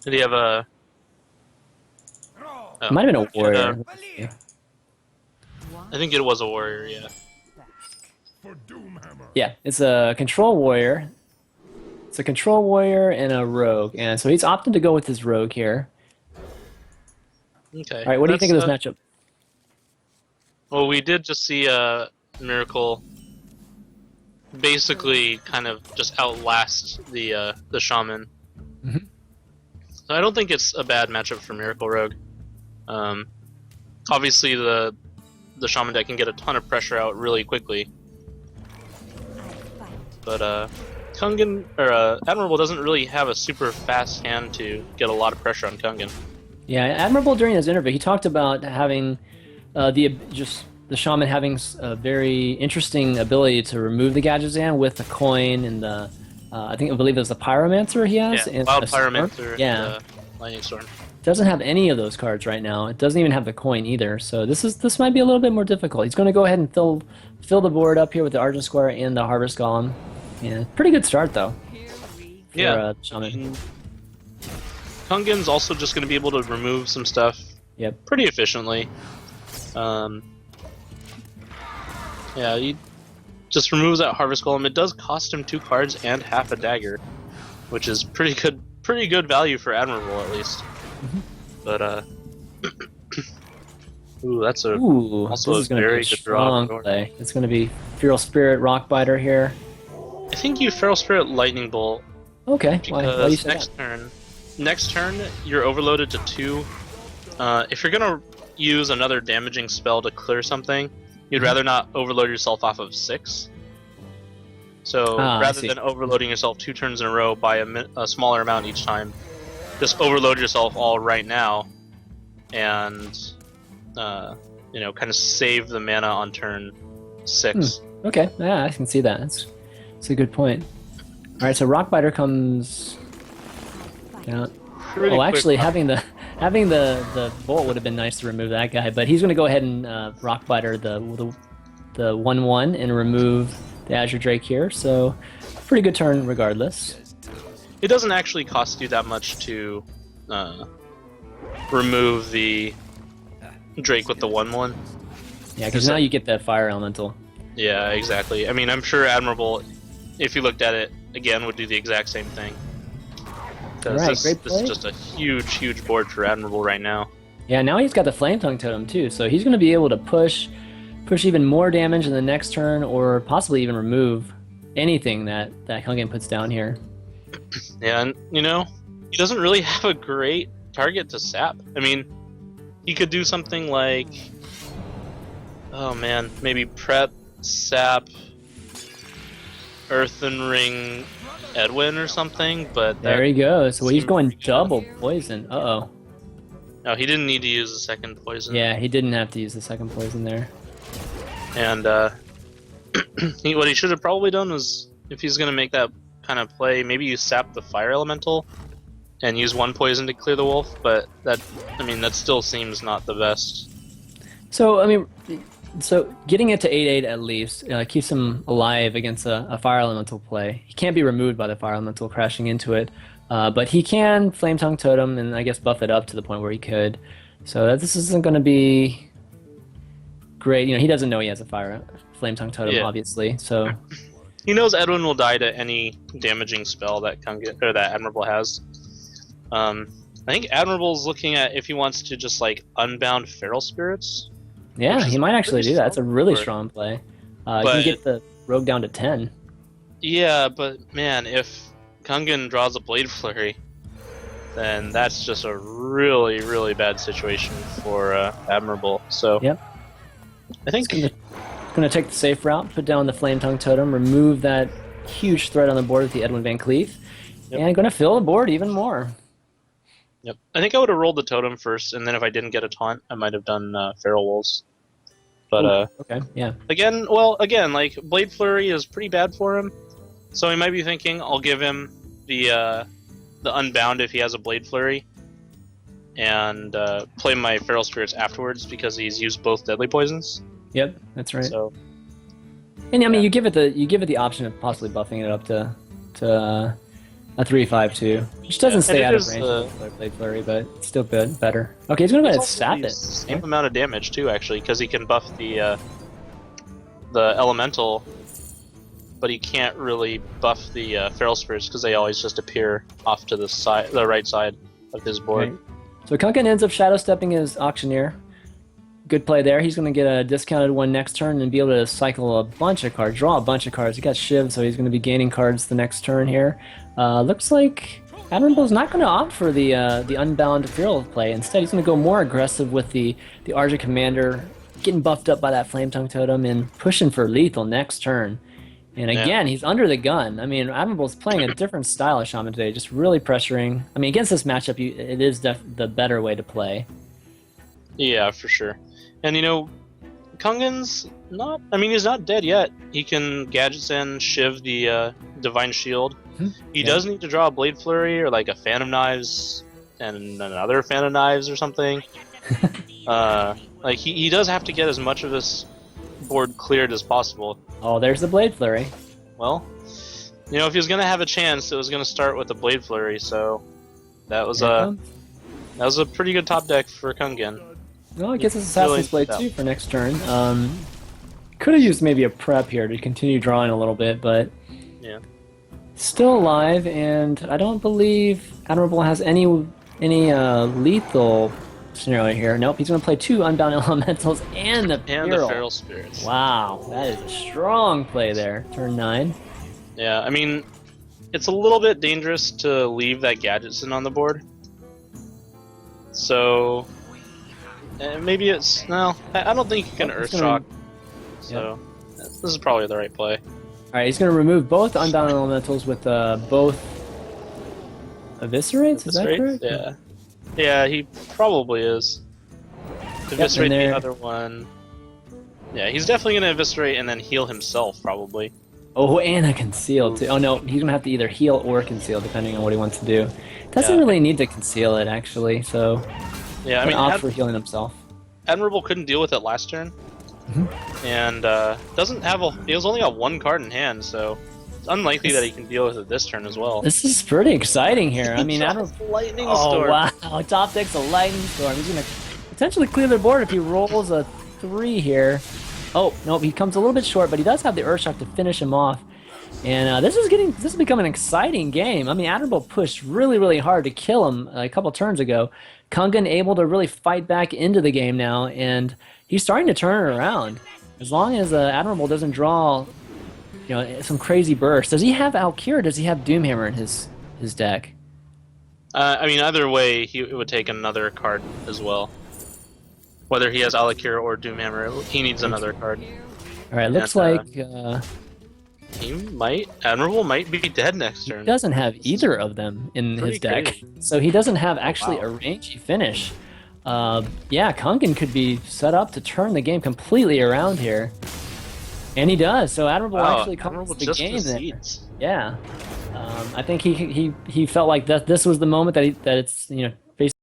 Did he have a? It Oh, might have been a he had warrior. I think it was a warrior. Yeah. Yeah, it's a control warrior. It's a control warrior and a rogue, and so he's opted to go with his rogue here. Okay. All right, what do you think That's of this matchup? well, we did just see Miracle basically kind of just outlast the shaman. Mhm. So I don't think it's a bad matchup for Miracle Rogue. Um, obviously the shaman deck can get a ton of pressure out really quickly, but Kungen or Admirable doesn't really have a super fast hand to get a lot of pressure on Kungen. Yeah, Admirable during his interview, he talked about having the shaman having a very interesting ability to remove the Gadgetzan with the coin and the I believe it was the Pyromancer he has Yeah, and Wild the Storm. Pyromancer and Yeah, Lightning Storm. doesn't have any of those cards right now. It doesn't even have the coin either. So this might be a little bit more difficult. He's going to go ahead and fill the board up here with the Argent Square and the Harvest Golem. Yeah, pretty good start though for Yeah, shaman. Kungen's also just going to be able to remove some stuff Yep. pretty efficiently. Yeah, he just removes that Harvest Golem. It does cost him 2 cards and half a dagger, which is pretty good value for Admirable at least. But ooh, that's also This a is going to be very a good draw. strong play. It's going to be Feral Spirit, Rockbiter here. I think you Feral Spirit Lightning Bolt Okay, why do you because say that? next turn you're overloaded to 2. If you're gonna use another damaging spell to clear something, you'd rather not overload yourself off of 6. So rather than overloading yourself 2 turns in a row by a smaller amount each time, just overload yourself all right now, and kind of save the mana on turn 6. Okay, yeah, I can see that. That's a good point. All right, so Rockbiter comes down. Pretty Oh, actually, quick. having the bolt would have been nice to remove that guy, but he's going to go ahead and Rockbiter the 1/1 and remove the Azure Drake here. So, pretty good turn regardless. It doesn't actually cost you that much to remove the Drake with the 1/1. Yeah, because now you get that Fire Elemental. Yeah, exactly. I mean, I'm sure Admirable, if you looked at it again, would do the exact same thing. Because Right, this great play. is just a huge board for Admirable right now. Yeah, now he's got the Flame Tongue Totem too, so he's going to be able to push even more damage in the next turn, or possibly even remove anything that Kungen puts down here. Yeah, and he doesn't really have a great target to sap. I mean, he could do something like, oh man, maybe prep, sap, Earthen Ring, Edwin or something, but There he goes. So he's seems going pretty good. double poison. Uh-oh. No, he didn't need to use the second poison. Yeah, he didn't have to use the second poison there. And what he should have probably done was, if he's going to make that kind of play, maybe you sap the Fire Elemental and use 1 poison to clear the wolf, but that still seems not the best. So, getting it to 8/8 at least keeps him alive against a Fire Elemental play. He can't be removed by the Fire Elemental crashing into it, but he can Flame Tongue Totem and I guess buff it up to the point where he could. So this isn't going to be great. He doesn't know he has a Flame Tongue Totem, Yeah. obviously. So He knows Edwin will die to any damaging spell that that Admirable has. I think Admirable's looking at if he wants to just like unbound Feral Spirits. yeah, Which is he might actually pretty do that. It's a really strong strong play. He But- can get the Rogue down to 10. Yeah, but man, if Kungen draws a Blade Flurry, then that's just a really bad situation for Admirable. So Yep. I think Going to take the safe route, put down the Flame Tongue Totem, remove that huge threat on the board with the Edwin Van Cleef, Yep. and going to fill the board even more. Yep. I think I would have rolled the totem first, and then if I didn't get a taunt, I might have done Feral Wolves. But Okay, yeah. again, like Blade Flurry is pretty bad for him, so he might be thinking I'll give him the Unbound if he has a Blade Flurry, and play my Feral Spirits afterwards because he's used both Deadly Poisons. Yep, that's right. So And I mean, yeah. you give it the option of possibly buffing it up to A 3-5-2, which doesn't And stay it out of is, range of the Blade Flurry, but it's still good, better. Okay, he's gonna go ahead and sap the it. same amount of damage too, actually, because he can buff the elemental, but he can't really buff the feral spirits because they always just appear off to the right side of his board. Okay. So Kungen ends up shadow stepping his auctioneer. Good play there. He's going to get a discounted one next turn and be able to cycle a bunch of cards, draw a bunch of cards. He got Shiv, so he's going to be gaining cards the next turn here. Looks like Admirable's not going to opt for the Unbound Feral play. Instead, he's going to go more aggressive with the Argent Commander, getting buffed up by that Flame Tongue Totem and pushing for lethal next turn. And again, he's under the gun. I mean, Admirable's playing a different style of Shaman today, just really pressuring. I mean, against this matchup, it is the better way to play. Yeah, for sure. And Kungen's not. I mean, he's not dead yet. He can Gadgets in, Shiv the Divine Shield. He does need to draw a Blade Flurry or like a Phantom Knives and another Phantom Knives or something. Like he does have to get as much of this board cleared as possible. Oh, there's the Blade Flurry. Well, if he was gonna have a chance, it was gonna start with the Blade Flurry. So that was a pretty good top deck for Kungen. Well, I guess it's Assassin's Blade 2 for next turn. Could have used maybe a prep here to continue drawing a little bit, but yeah, still alive, and I don't believe Admirable has any lethal scenario here. Nope, he's going to play 2 Unbound Elementals and the Feral Spirits. Wow, that is a strong play there. Turn 9. Yeah, I mean, it's a little bit dangerous to leave that Gadgetson on the board. So maybe it's no. I don't think you can Earthshock. So this is probably the right play. All right, he's going to remove both Unbound Elementals with both Eviscerates. Is that correct? Yeah. Yeah, he probably is. Eviscerate the other one. Yeah, he's definitely going to eviscerate and then heal himself, probably. Oh, and a conceal too. Oh no, he's going to have to either heal or conceal, depending on what he wants to do. Doesn't really need to conceal it, actually, so... Yeah, I mean, opt for healing himself. Admirable couldn't deal with it last turn, and doesn't have he has only got 1 card in hand, so it's unlikely that he can deal with it this turn as well. This is pretty exciting here. I mean, Admirable. Lightning Storm. Oh wow! Top deck's a Lightning Storm. He's gonna potentially clear the board if he rolls a 3 here. Oh no, he comes a little bit short, but he does have the Earthshock to finish him off. And this is becoming an exciting game. I mean, Admirable pushed really hard to kill him a couple turns ago. Kungen able to really fight back into the game now, and he's starting to turn it around. As long as Admirable doesn't draw, some crazy burst. Does he have Valkyrie or does he have Doomhammer in his deck? I mean, either way, he would take another card as well. Whether he has Alakir or Doomhammer, he needs another card. All right, looks like Admirable might be dead next turn. He doesn't have either of them in his deck, crazy. So he doesn't have actually a rangy finish. Yeah, Kungen could be set up to turn the game completely around here, and he does. So Admirable actually calls the game there. Yeah, I think he felt like that this was the moment that it's